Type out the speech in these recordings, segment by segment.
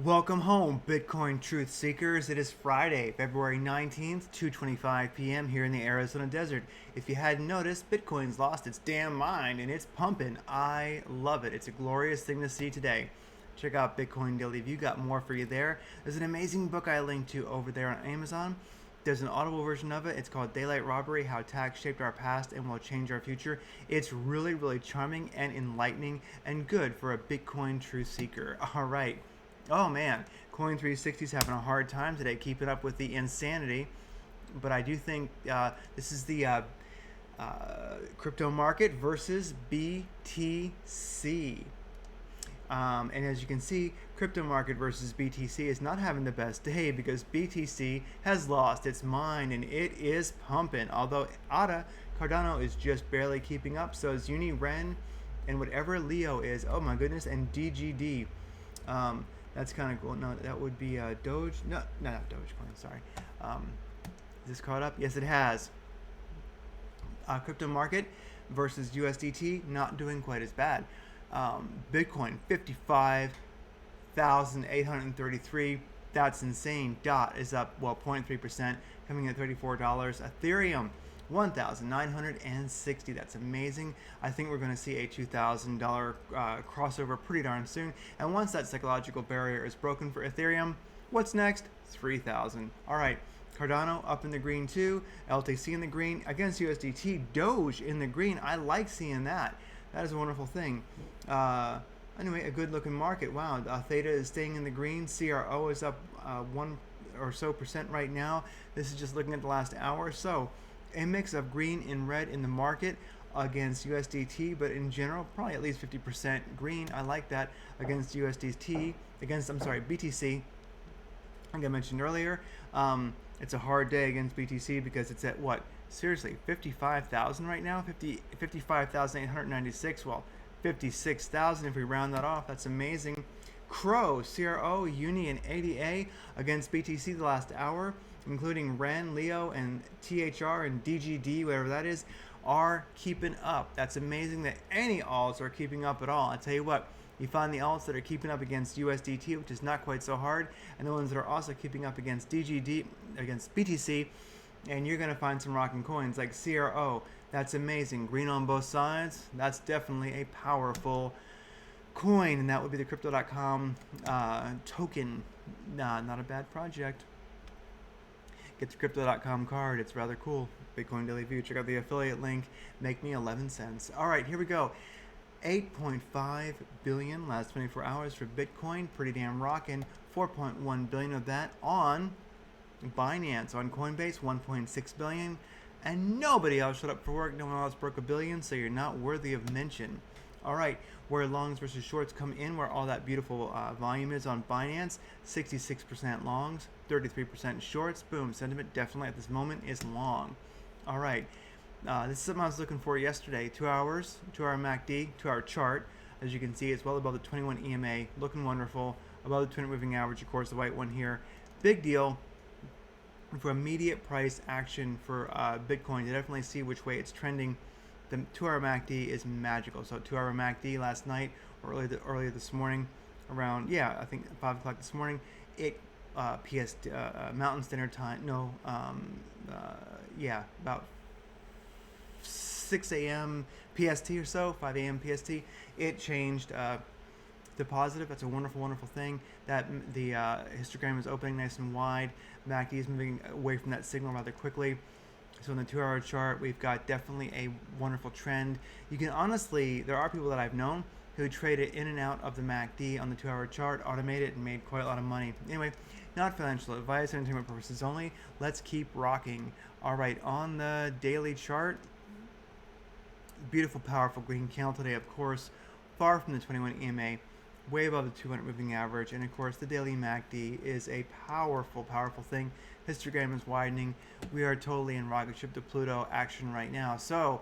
Welcome home, Bitcoin truth seekers. It is Friday, February 19th, 2:25 p.m. here in the Arizona desert. If you hadn't noticed, Bitcoin's lost its damn mind and it's pumping. I love it. It's a glorious thing to see today. Check out Bitcoin Daily View, got more for you there. There's an amazing book I linked to over there on Amazon. There's an audible version of it. It's called Daylight Robbery: How Tax Shaped Our Past and Will Change Our Future. It's really, really charming and enlightening and good for a Bitcoin truth seeker. All right. Oh man, Coin 360 is having a hard time today keeping up with the insanity. But I do think this is the crypto market versus BTC. And as you can see, crypto market versus BTC is not having the best day because BTC has lost its mind and it is pumping. Although Cardano is just barely keeping up, so is Uni, Ren, and whatever Leo is. Oh my goodness, and DGD. That's kind of cool. No, that would be Doge. No, not Dogecoin. Sorry. Is this caught up? Yes, it has. Crypto market versus USDT, not doing quite as bad. Bitcoin 55,833. That's insane. DOT is up 0.3%, coming at $34. Ethereum 1,960. That's amazing. I think we're going to see a $2,000 crossover pretty darn soon. And once that psychological barrier is broken for Ethereum, what's next? 3,000. All right. Cardano up in the green too. LTC in the green against USDT. Doge in the green. I like seeing that. That is a wonderful thing. Anyway, a good looking market. Wow. Theta is staying in the green. CRO is up 1 or so percent right now. This is just looking at the last hour or so. A mix of green and red in the market against USDT, but in general, probably at least 50% green. I like that against USDT, BTC. Like I mentioned earlier, it's a hard day against BTC because it's at what? Seriously, 55,000 right now? 55,896. Well, 56,000 if we round that off. That's amazing. CRO, Uni, and ADA against BTC the last hour, including Ren, Leo, and THR and DGD, whatever that is, are keeping up. That's amazing that any alts are keeping up at all. I tell you what, you find the alts that are keeping up against USDT, which is not quite so hard, and the ones that are also keeping up against DGD, against BTC, and you're going to find some rocking coins like CRO. That's amazing. Green on both sides. That's definitely a powerful coin, and that would be the Crypto.com token. Nah, not a bad project. Get the Crypto.com card. It's rather cool. Bitcoin Daily View. Check out the affiliate link. Make me 11 cents. All right, here we go. 8.5 billion last 24 hours for Bitcoin. Pretty damn rocking. 4.1 billion of that on Binance. On Coinbase, 1.6 billion. And nobody else showed up for work. No one else broke a billion, so you're not worthy of mention. All right, where longs versus shorts come in, where all that beautiful volume is on Binance, 66% longs, 33% shorts. Boom, sentiment definitely at this moment is long. All right, this is something I was looking for yesterday. 2 hours, 2-hour MACD, 2-hour chart. As you can see, it's well above the 21 EMA, looking wonderful. Above the 20 moving average, of course, the white one here. Big deal for immediate price action for Bitcoin to definitely see which way it's trending. The 2-hour MACD is magical. So 2-hour MACD last night or earlier this morning, around I think 5 o'clock this morning, it Mountain Standard Time. No, about 6 a.m. PST or so, 5 a.m. PST. It changed to positive. That's a wonderful, wonderful thing. That the histogram is opening nice and wide. MACD is moving away from that signal rather quickly. So in the 2-hour chart, we've got definitely a wonderful trend. You can honestly, there are people that I've known who traded in and out of the MACD on the 2-hour chart, automated, and made quite a lot of money. Anyway, not financial advice, entertainment purposes only. Let's keep rocking. All right, on the daily chart, beautiful, powerful green candle today, of course, far from the 21 EMA, way above the 200 moving average, and of course the daily MACD is a powerful, powerful thing. Histogram is widening. We are totally in rocket ship to Pluto action right now, so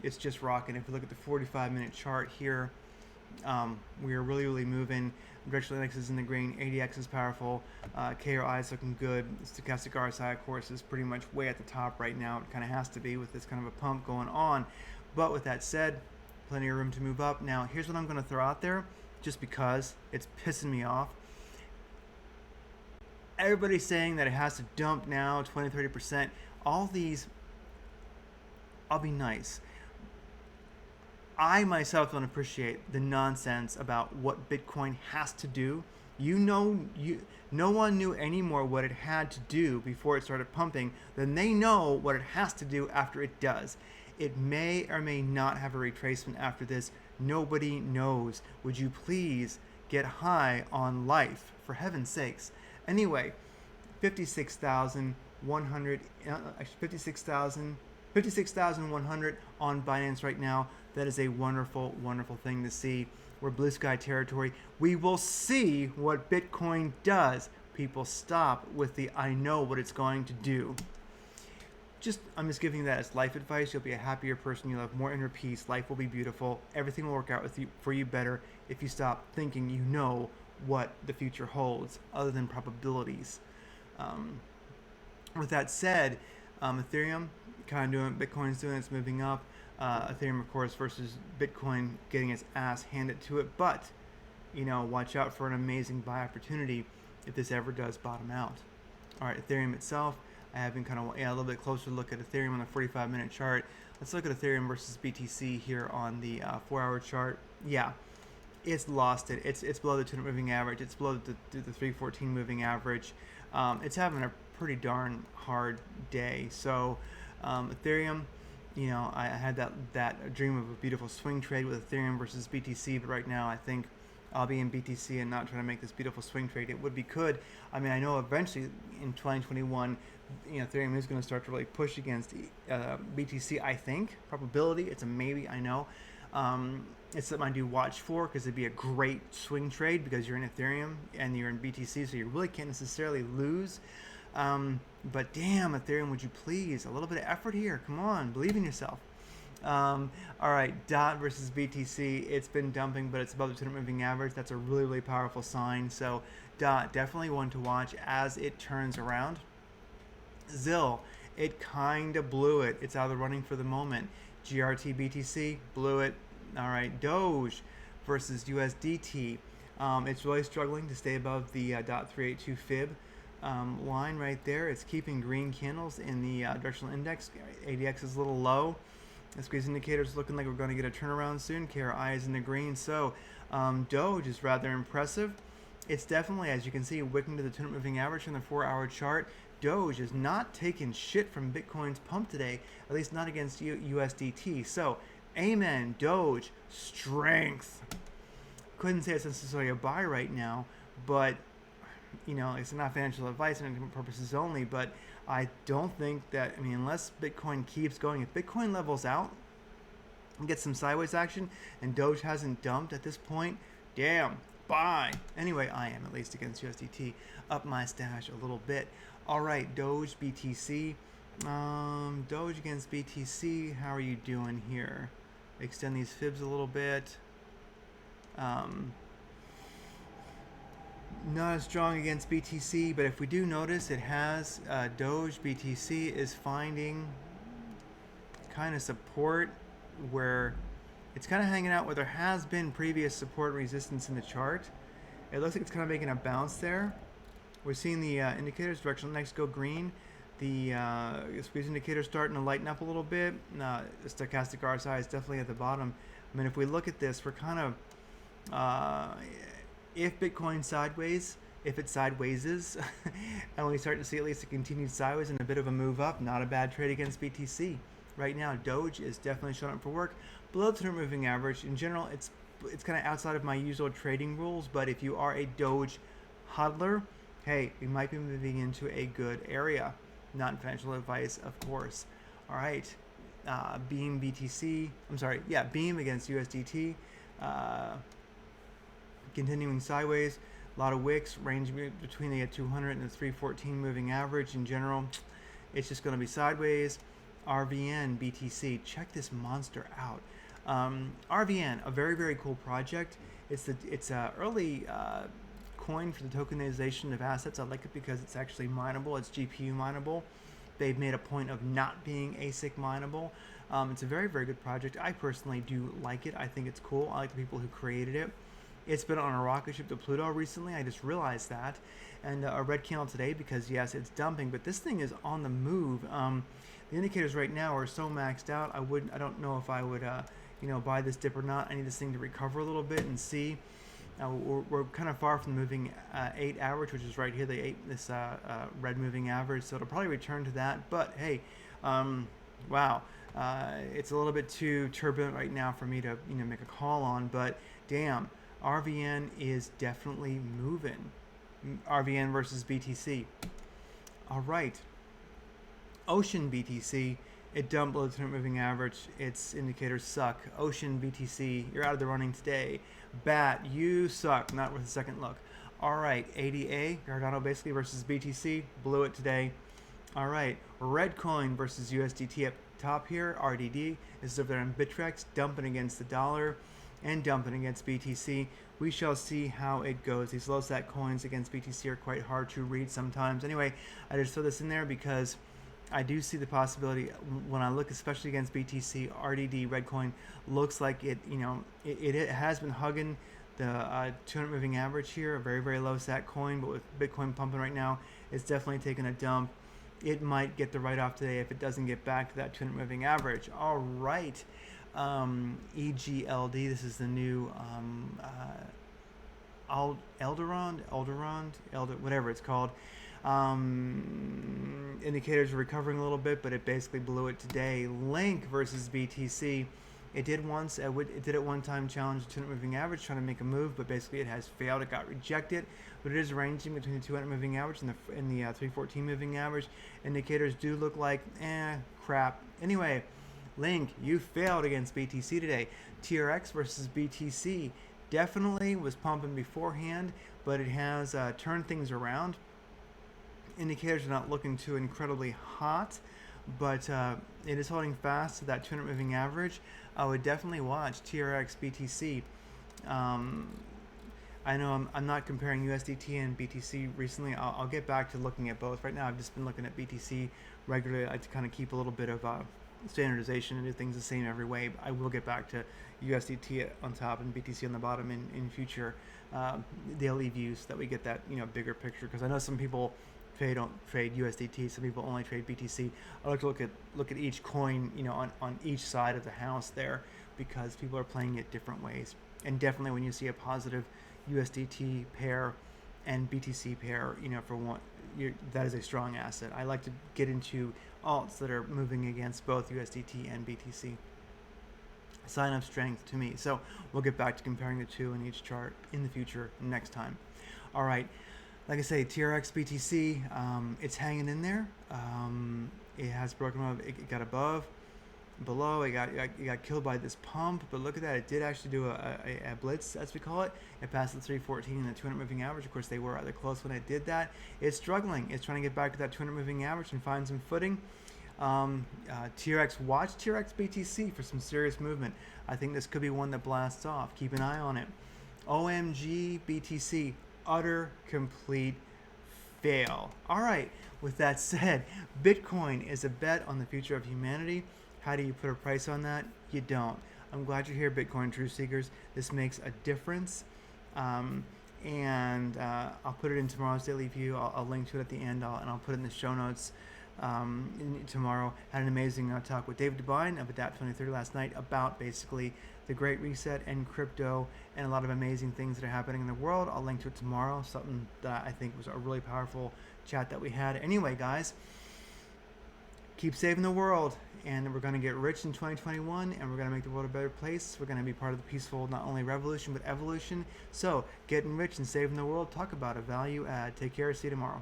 it's just rocking. If you look at the 45-minute chart here, we are really, really moving. Directional index is in the green. ADX is powerful. KRI is looking good. Stochastic RSI, of course, is pretty much way at the top right now. It kind of has to be with this kind of a pump going on. But with that said, plenty of room to move up. Now, here's what I'm going to throw out there, just because it's pissing me off. Everybody's saying that it has to dump now 20-30%. All these, I'll be nice. I myself don't appreciate the nonsense about what Bitcoin has to do. No one knew anymore what it had to do before it started pumping than they know what it has to do after it does. It may or may not have a retracement after this. Nobody knows. Would you please get high on life, for heaven's sakes? Anyway, 56,100, 56,100 on Binance right now. That is a wonderful, wonderful thing to see. We're blue sky territory. We will see what Bitcoin does. People, stop with the I know what it's going to do. I'm just giving you that as life advice. You'll be a happier person. You'll have more inner peace. Life will be beautiful. Everything will work out for you better if you stop thinking you know what the future holds, other than probabilities. With that said, Ethereum kind of doing, Bitcoin's doing, it's moving up. Ethereum, of course, versus Bitcoin getting its ass handed to it. But, watch out for an amazing buy opportunity if this ever does bottom out. All right, Ethereum itself, I have been a little bit closer look at Ethereum on the 45-minute chart. Let's look at Ethereum versus BTC here on the 4-hour chart. Yeah, it's lost it. It's below the 200 moving average. It's below the 314 moving average. It's having a pretty darn hard day. So Ethereum, I had that dream of a beautiful swing trade with Ethereum versus BTC, but right now I think I'll be in BTC and not trying to make this beautiful swing trade. It would be good. I mean, I know eventually in 2021, Ethereum is going to start to really push against BTC. I think probability, it's a maybe. I know. It's something I do watch for because it'd be a great swing trade because you're in Ethereum and you're in BTC, so you really can't necessarily lose. But damn, Ethereum, would you please? A little bit of effort here. Come on, believe in yourself. All right, DOT versus BTC. It's been dumping, but it's above the 200 moving average. That's a really, really powerful sign. So DOT, definitely one to watch as it turns around. ZIL, it kind of blew it. It's out of the running for the moment. GRT BTC, blew it. All right, DOGE versus USDT. It's really struggling to stay above the .382 fib line right there. It's keeping green candles in the directional index. ADX is a little low. The squeeze indicator is looking like we're going to get a turnaround soon. KRI is in the green. So DOGE is rather impressive. It's definitely, as you can see, wicking to the 200 moving average from the 4-hour chart. DOGE is not taking shit from Bitcoin's pump today, at least not against USDT. So, amen, DOGE, strength. Couldn't say it's necessarily a buy right now, but, it's not financial advice and purposes only, but I don't think that, unless Bitcoin keeps going, if Bitcoin levels out and gets some sideways action and DOGE hasn't dumped at this point, damn, buy. Anyway, I am, at least against USDT, up my stash a little bit. All right, DOGE, BTC. DOGE against BTC. How are you doing here? Extend these fibs a little bit. Not as strong against BTC, but if we do notice, it has DOGE BTC is finding kind of support where it's kind of hanging out where there has been previous support resistance in the chart. It looks like it's kind of making a bounce there. We're seeing the indicators, directional index go green. The squeeze indicator starting to lighten up a little bit. The stochastic RSI is definitely at the bottom. If we look at this, we're kind of, if Bitcoin sideways, if it sidewayses, and we start to see at least a continued sideways and a bit of a move up, not a bad trade against BTC. Right now, DOGE is definitely showing up for work. Below the 200 moving average, in general, it's kind of outside of my usual trading rules, but if you are a DOGE hodler, hey, we might be moving into a good area. Not financial advice, of course. All right, Beam BTC. Beam against USDT. Continuing sideways. A lot of wicks ranging between the 200 and the 314 moving average. In general, it's just going to be sideways. RVN BTC. Check this monster out. RVN, a very, very cool project. It's a early coin for the tokenization of assets. I like it because it's actually mineable. It's GPU mineable. They've made a point of not being ASIC mineable. It's a very, very good project. I personally do like it. I think it's cool. I like the people who created it. It's been on a rocket ship to Pluto recently. I just realized that. And a red candle today because, yes, it's dumping, but this thing is on the move. The indicators right now are so maxed out. I don't know if I would, buy this dip or not. I need this thing to recover a little bit and see. We're kind of far from the moving 8 average, which is right here, this red moving average. So it'll probably return to that. But hey, wow, it's a little bit too turbulent right now for me to make a call on. But damn, RVN is definitely moving. RVN versus BTC. All right. Ocean BTC, it dumped below the 200 moving average. Its indicators suck. Ocean BTC, you're out of the running today. BAT, you suck. Not worth a second look. All right, ADA, Cardano basically versus BTC, blew it today. All right, Redcoin versus USDT up top here. RDD is over there on Bittrex, dumping against the dollar and dumping against BTC. We shall see how it goes. These low sat coins against BTC are quite hard to read sometimes. Anyway, I just throw this in there because I do see the possibility when I look especially against BTC, RDD, Redcoin, looks like it has been hugging the 200 moving average here, a very, very low sat coin, but with Bitcoin pumping right now, it's definitely taking a dump. It might get the write-off today if it doesn't get back to that 200 moving average. All right. EGLD, this is the new whatever it's called. Indicators are recovering a little bit, but it basically blew it today. Link versus BTC. It did at one time challenge the 200 moving average, trying to make a move, but basically it has failed. It got rejected, but it is ranging between the 200 moving average and the 314 moving average. Indicators do look like crap. Anyway, Link, you failed against BTC today. TRX versus BTC definitely was pumping beforehand, but it has turned things around. Indicators are not looking too incredibly hot, but it is holding fast to that 200 moving average. I would definitely watch TRX BTC. I know I'm not comparing USDT and BTC recently. I'll get back to looking at both. Right now I've just been looking at BTC regularly. I like to kind of keep a little bit of standardization and do things the same every way. I will get back to USDT on top and BTC on the bottom in future daily views so that we get that bigger picture, because I know some people don't trade USDT. Some people only trade BTC. I like to look at each coin, on each side of the house there, because people are playing it different ways. And definitely when you see a positive USDT pair and BTC pair, for one, that is a strong asset. I like to get into alts that are moving against both USDT and BTC. Sign of strength to me. So we'll get back to comparing the two in each chart in the future next time. All right. Like I say, TRX BTC, it's hanging in there. It has broken above. It got below. It got killed by this pump. But look at that. It did actually do a blitz, as we call it. It passed the 314 and the 200 moving average. Of course, they were rather close when it did that. It's struggling. It's trying to get back to that 200 moving average and find some footing. TRX, watch TRX BTC for some serious movement. I think this could be one that blasts off. Keep an eye on it. OMG BTC. Utter complete fail. All right, with that said, Bitcoin is a bet on the future of humanity. How do you put a price on that? You don't. I'm glad you're here, Bitcoin Truth Seekers. This makes a difference. And I'll put it in tomorrow's daily view. I'll link to it at the end, and I'll put it in the show notes tomorrow. Had an amazing talk with David Devine of Adapt 2030 last night about basically the Great Reset and crypto and a lot of amazing things that are happening in the world. I'll link to it tomorrow, something that I think was a really powerful chat that we had. Anyway, guys, keep saving the world, and we're going to get rich in 2021, and we're going to make the world a better place. We're going to be part of the peaceful, not only revolution, but evolution. So getting rich and saving the world, talk about a value add. Take care. See you tomorrow.